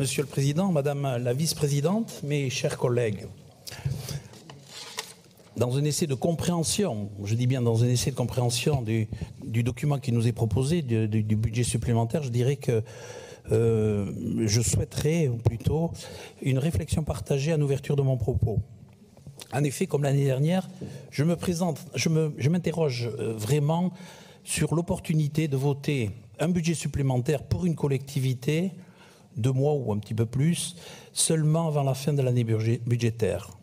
Monsieur le Président, Madame la Vice-Présidente, mes chers collègues, dans un essai de compréhension, je dis bien dans un essai de compréhension du document qui nous est proposé, du budget supplémentaire, je dirais que je souhaiterais, ou plutôt, une réflexion partagée en ouverture de mon propos. En effet, comme l'année dernière, je m'interroge vraiment sur l'opportunité de voter un budget supplémentaire pour une collectivité, 2 mois ou un petit peu plus, seulement avant la fin de l'année budgétaire.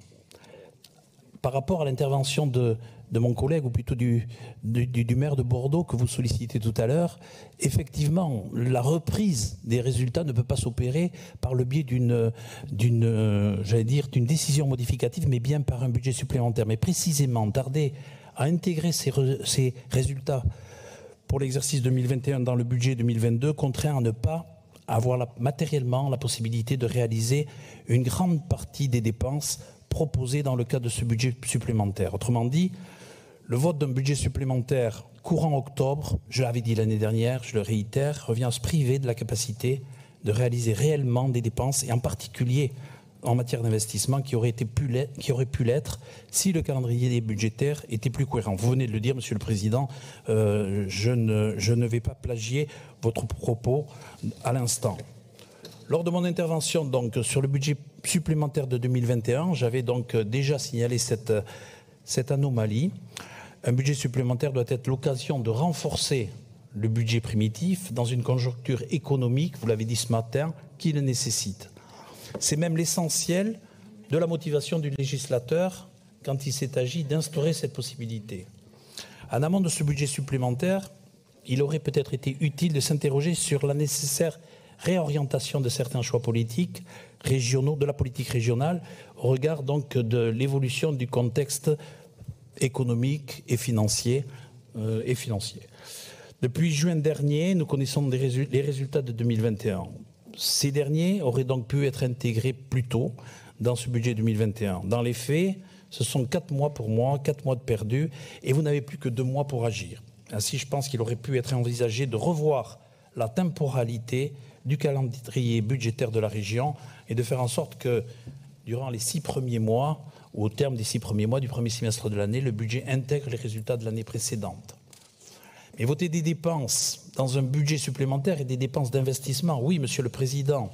Par rapport à l'intervention de mon collègue, ou plutôt du maire de Bordeaux que vous sollicitez tout à l'heure, effectivement, la reprise des résultats ne peut pas s'opérer par le biais d'une décision modificative, mais bien par un budget supplémentaire. Mais précisément, tarder à intégrer ces résultats pour l'exercice 2021 dans le budget 2022 contraint à ne pas avoir matériellement la possibilité de réaliser une grande partie des dépenses proposées dans le cadre de ce budget supplémentaire. Autrement dit, le vote d'un budget supplémentaire courant octobre, je l'avais dit l'année dernière, je le réitère, revient à se priver de la capacité de réaliser réellement des dépenses, et en particulier en matière d'investissement, qui aurait pu l'être si le calendrier budgétaire était plus cohérent. Vous venez de le dire, Monsieur le Président, je ne vais pas plagier votre propos à l'instant. Lors de mon intervention donc, sur le budget supplémentaire de 2021, j'avais donc déjà signalé cette anomalie. Un budget supplémentaire doit être l'occasion de renforcer le budget primitif dans une conjoncture économique, vous l'avez dit ce matin, qui le nécessite. C'est même l'essentiel de la motivation du législateur quand il s'est agi d'instaurer cette possibilité. En amont de ce budget supplémentaire, il aurait peut-être été utile de s'interroger sur la nécessaire réorientation de certains choix politiques régionaux, de la politique régionale, au regard donc de l'évolution du contexte économique et financier. Depuis juin dernier, nous connaissons les résultats de 2021. Ces derniers auraient donc pu être intégrés plus tôt dans ce budget 2021. Dans les faits, ce sont 4 mois pour moi, 4 mois de perdus, et vous n'avez plus que 2 mois pour agir. Ainsi, je pense qu'il aurait pu être envisagé de revoir la temporalité du calendrier budgétaire de la région et de faire en sorte que, durant les 6 premiers mois, ou au terme des 6 premiers mois du premier semestre de l'année, le budget intègre les résultats de l'année précédente. Mais voter des dépenses dans un budget supplémentaire et des dépenses d'investissement, oui, Monsieur le Président,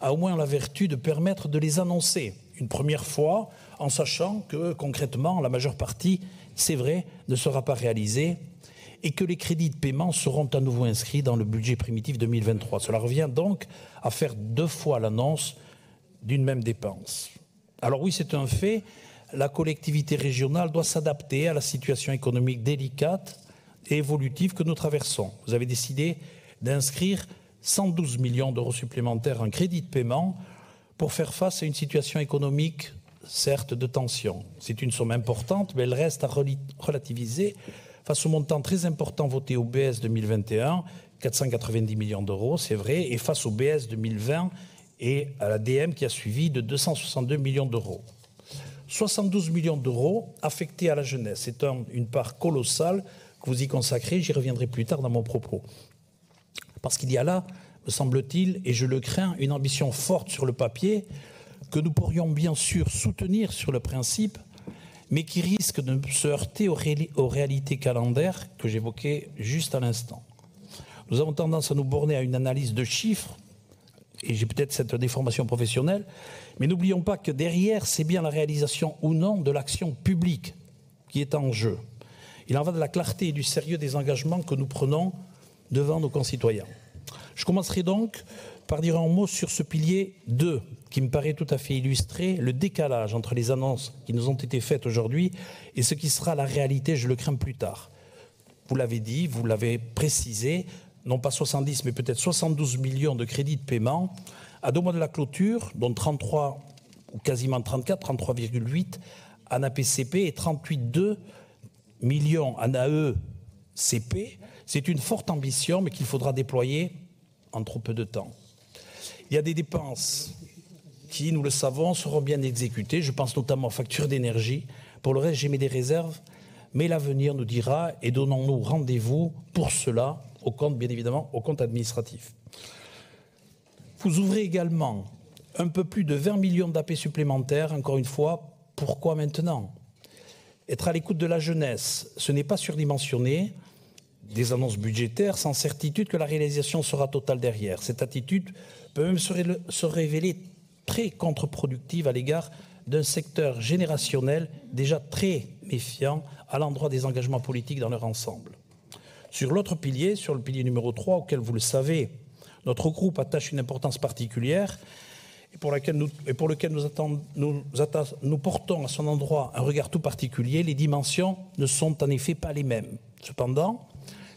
a au moins la vertu de permettre de les annoncer une première fois, en sachant que, concrètement, la majeure partie, c'est vrai, ne sera pas réalisée, et que les crédits de paiement seront à nouveau inscrits dans le budget primitif 2023. Cela revient donc à faire 2 fois l'annonce d'une même dépense. Alors oui, c'est un fait, la collectivité régionale doit s'adapter à la situation économique délicate et évolutive que nous traversons. Vous avez décidé d'inscrire 112 millions d'euros supplémentaires en crédit de paiement pour faire face à une situation économique, certes, de tension. C'est une somme importante, mais elle reste à relativiser face au montant très important voté au BS 2021, 490 millions d'euros, c'est vrai, et face au BS 2020 et à la DM qui a suivi de 262 millions d'euros. 72 millions d'euros affectés à la jeunesse. C'est une part colossale que vous y consacrez, j'y reviendrai plus tard dans mon propos. Parce qu'il y a là, me semble-t-il, et je le crains, une ambition forte sur le papier, que nous pourrions bien sûr soutenir sur le principe, mais qui risque de se heurter aux réalités calendaires que j'évoquais juste à l'instant. Nous avons tendance à nous borner à une analyse de chiffres, et j'ai peut-être cette déformation professionnelle, mais n'oublions pas que derrière, c'est bien la réalisation ou non de l'action publique qui est en jeu. Il en va de la clarté et du sérieux des engagements que nous prenons devant nos concitoyens. Je commencerai donc par dire un mot sur ce pilier 2, qui me paraît tout à fait illustrer le décalage entre les annonces qui nous ont été faites aujourd'hui et ce qui sera la réalité, je le crains, plus tard. Vous l'avez dit, vous l'avez précisé, non pas 70, mais peut-être 72 millions de crédits de paiement à 2 mois de la clôture, dont 33 ou quasiment 34, 33,8 en APCP et 38,2 millions en AECP. C'est une forte ambition, mais qu'il faudra déployer en trop peu de temps. Il y a des dépenses qui, nous le savons, seront bien exécutées. Je pense notamment aux factures d'énergie. Pour le reste, j'émets des réserves, mais l'avenir nous dira, et donnons-nous rendez-vous pour cela, au compte, bien évidemment, au compte administratif. Vous ouvrez également un peu plus de 20 millions d'AP supplémentaires. Encore une fois, pourquoi maintenant? Être à l'écoute de la jeunesse, ce n'est pas surdimensionné. Des annonces budgétaires sans certitude que la réalisation sera totale derrière. Cette attitude peut même se révéler très contre-productive à l'égard d'un secteur générationnel déjà très méfiant à l'endroit des engagements politiques dans leur ensemble. Sur l'autre pilier, sur le pilier numéro 3, auquel vous le savez, notre groupe attache une importance particulière et pour lequel nous portons à son endroit un regard tout particulier, les dimensions ne sont en effet pas les mêmes. Cependant,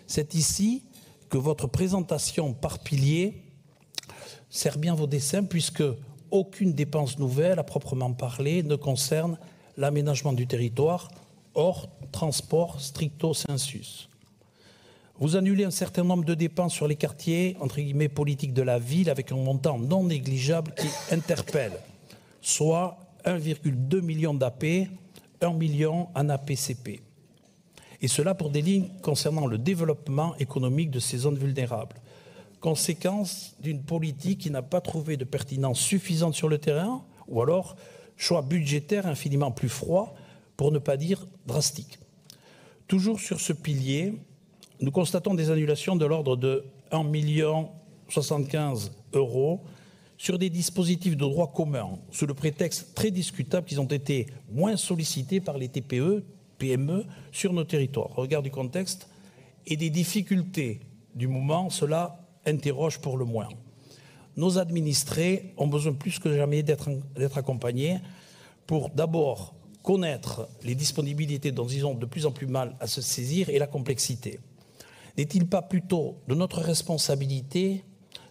c'est ici que votre présentation par pilier sert bien vos desseins, puisque aucune dépense nouvelle, à proprement parler, ne concerne l'aménagement du territoire, hors transport stricto sensus. Vous annulez un certain nombre de dépenses sur les quartiers, entre guillemets, politiques de la ville, avec un montant non négligeable qui interpelle, soit 1,2 million d'AP, 1 million en APCP. Et cela pour des lignes concernant le développement économique de ces zones vulnérables. Conséquence d'une politique qui n'a pas trouvé de pertinence suffisante sur le terrain, ou alors choix budgétaire infiniment plus froid, pour ne pas dire drastique. Toujours sur ce pilier, nous constatons des annulations de l'ordre de 1 075 000 € sur des dispositifs de droit commun, sous le prétexte très discutable qu'ils ont été moins sollicités par les TPE, PME sur nos territoires. Au regard du contexte et des difficultés du moment, cela interroge pour le moins. Nos administrés ont besoin plus que jamais d'être accompagnés pour d'abord connaître les disponibilités dont ils ont de plus en plus mal à se saisir et la complexité. N'est-il pas plutôt de notre responsabilité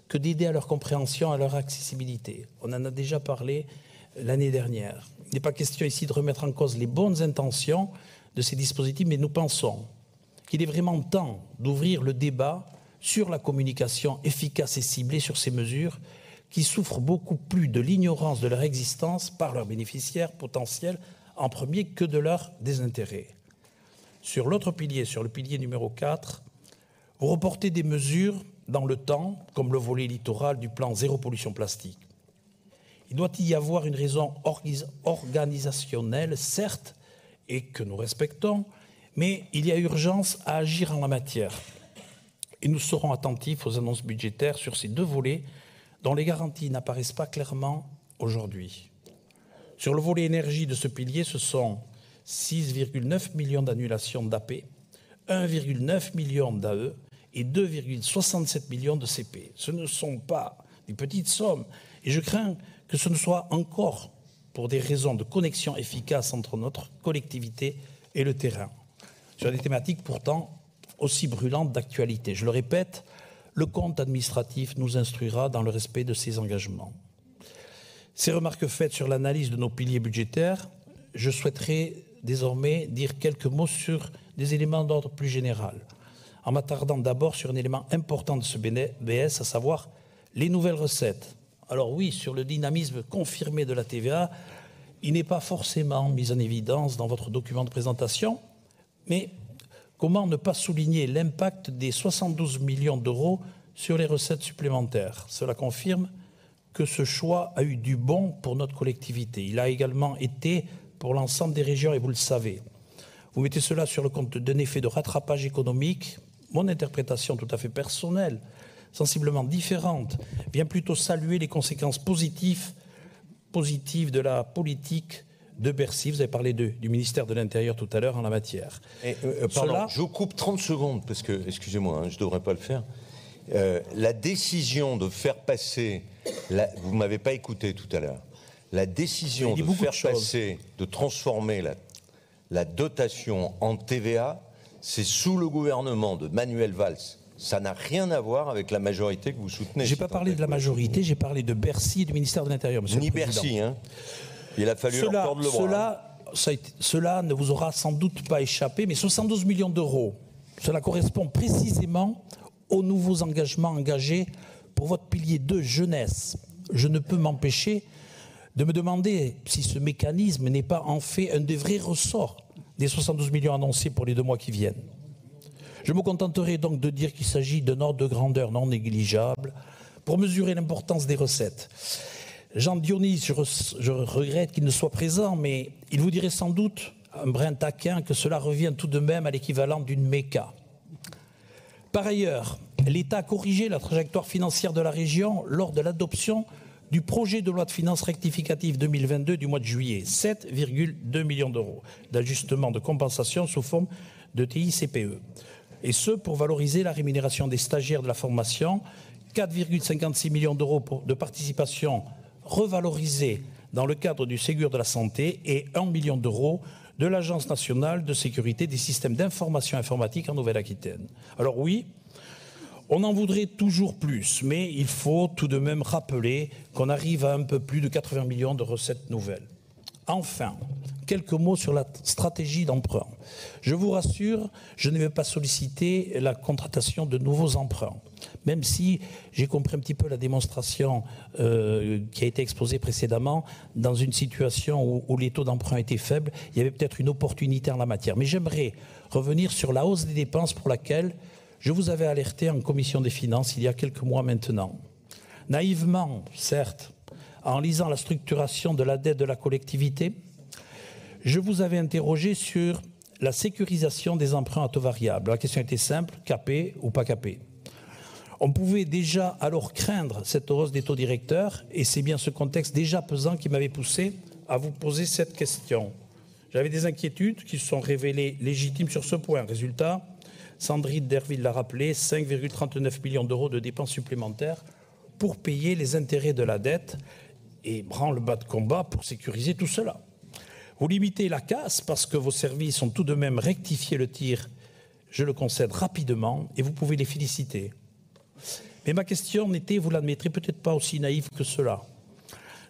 que d'aider à leur compréhension, à leur accessibilité? On en a déjà parlé l'année dernière. Il n'est pas question ici de remettre en cause les bonnes intentions de ces dispositifs, mais nous pensons qu'il est vraiment temps d'ouvrir le débat sur la communication efficace et ciblée sur ces mesures qui souffrent beaucoup plus de l'ignorance de leur existence par leurs bénéficiaires potentiels en premier que de leur désintérêt. Sur l'autre pilier, sur le pilier numéro 4, vous reportez des mesures dans le temps, comme le volet littoral du plan zéro pollution plastique. Il doit y avoir une raison organisationnelle, certes, et que nous respectons, mais il y a urgence à agir en la matière. Et nous serons attentifs aux annonces budgétaires sur ces deux volets dont les garanties n'apparaissent pas clairement aujourd'hui. Sur le volet énergie de ce pilier, ce sont 6,9 millions d'annulations d'AP, 1,9 million d'AE et 2,67 millions de CP. Ce ne sont pas des petites sommes et je crains que ce ne soit encore pour des raisons de connexion efficace entre notre collectivité et le terrain, sur des thématiques pourtant aussi brûlantes d'actualité. Je le répète, le compte administratif nous instruira dans le respect de ces engagements. Ces remarques faites sur l'analyse de nos piliers budgétaires, je souhaiterais désormais dire quelques mots sur des éléments d'ordre plus général, en m'attardant d'abord sur un élément important de ce BS, à savoir les nouvelles recettes. Alors oui, sur le dynamisme confirmé de la TVA, il n'est pas forcément mis en évidence dans votre document de présentation, mais comment ne pas souligner l'impact des 72 millions d'euros sur les recettes supplémentaires? Cela confirme que ce choix a eu du bon pour notre collectivité. Il a également été pour l'ensemble des régions, et vous le savez. Vous mettez cela sur le compte d'un effet de rattrapage économique. Mon interprétation tout à fait personnelle, sensiblement différente, vient plutôt saluer les conséquences positives de la politique de Bercy. Vous avez parlé du ministère de l'Intérieur tout à l'heure en la matière. Pardon, je vous coupe 30 secondes, parce que, excusez-moi, je ne devrais pas le faire. La décision de faire passer, vous ne m'avez pas écouté tout à l'heure, la décision de faire passer, de transformer la dotation en TVA, c'est sous le gouvernement de Manuel Valls. Ça n'a rien à voir avec la majorité que vous soutenez. Je n'ai pas parlé de la majorité, j'ai parlé de Bercy et du ministère de l'Intérieur, monsieur le Président. Ni Bercy, hein. Il a fallu leur tordre le bras. Cela ne vous aura sans doute pas échappé, mais 72 millions d'euros, cela correspond précisément aux nouveaux engagements engagés pour votre pilier 2 jeunesse. Je ne peux m'empêcher de me demander si ce mécanisme n'est pas en fait un des vrais ressorts des 72 millions annoncés pour les 2 mois qui viennent. Je me contenterai donc de dire qu'il s'agit d'un ordre de grandeur non négligeable pour mesurer l'importance des recettes. Jean Dionis, je regrette qu'il ne soit présent, mais il vous dirait sans doute, un brin taquin, que cela revient tout de même à l'équivalent d'une Mecca. Par ailleurs, l'État a corrigé la trajectoire financière de la région lors de l'adoption du projet de loi de finances rectificative 2022 du mois de juillet. 7,2 millions d'euros d'ajustement de compensation sous forme de TICPE. Et ce, pour valoriser la rémunération des stagiaires de la formation, 4,56 millions d'euros de participation revalorisée dans le cadre du Ségur de la santé et 1 million d'euros de l'Agence nationale de sécurité des systèmes d'information informatique en Nouvelle-Aquitaine. Alors oui, on en voudrait toujours plus, mais il faut tout de même rappeler qu'on arrive à un peu plus de 80 millions de recettes nouvelles. Enfin, quelques mots sur la stratégie d'emprunt. Je vous rassure, je ne vais pas solliciter la contractation de nouveaux emprunts, même si j'ai compris un petit peu la démonstration qui a été exposée précédemment. Dans une situation où les taux d'emprunt étaient faibles, il y avait peut-être une opportunité en la matière. Mais j'aimerais revenir sur la hausse des dépenses pour laquelle je vous avais alerté en commission des finances il y a quelques mois maintenant. Naïvement, certes, en lisant la structuration de la dette de la collectivité, je vous avais interrogé sur la sécurisation des emprunts à taux variable. La question était simple, capé ou pas capé. On pouvait déjà alors craindre cette hausse des taux directeurs, et c'est bien ce contexte déjà pesant qui m'avait poussé à vous poser cette question. J'avais des inquiétudes qui se sont révélées légitimes sur ce point. Résultat, Sandrine Derville l'a rappelé, 5,39 millions d'euros de dépenses supplémentaires pour payer les intérêts de la dette et branle-bas de combat pour sécuriser tout cela. Vous limitez la casse parce que vos services ont tout de même rectifié le tir, je le concède, rapidement, et vous pouvez les féliciter. Mais ma question n'était, vous l'admettrez, peut-être pas aussi naïve que cela.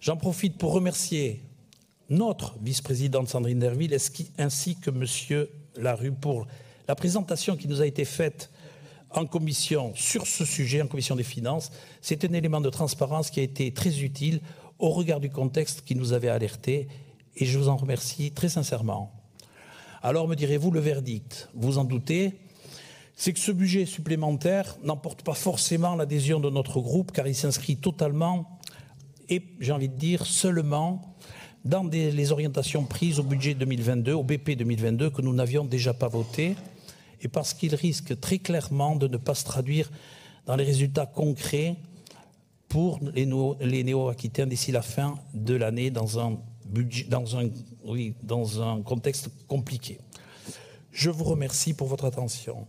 J'en profite pour remercier notre vice-présidente Sandrine Derville ainsi que M. Larue pour la présentation qui nous a été faite en commission sur ce sujet, en commission des finances. C'est un élément de transparence qui a été très utile au regard du contexte qui nous avait alertés, et je vous en remercie très sincèrement. Alors, me direz-vous, le verdict, vous en doutez, c'est que ce budget supplémentaire n'emporte pas forcément l'adhésion de notre groupe, car il s'inscrit totalement, et j'ai envie de dire seulement, dans les orientations prises au budget 2022, au BP 2022, que nous n'avions déjà pas voté, et parce qu'il risque très clairement de ne pas se traduire dans les résultats concrets pour les néo-aquitains d'ici la fin de l'année dans un contexte compliqué. Je vous remercie pour votre attention.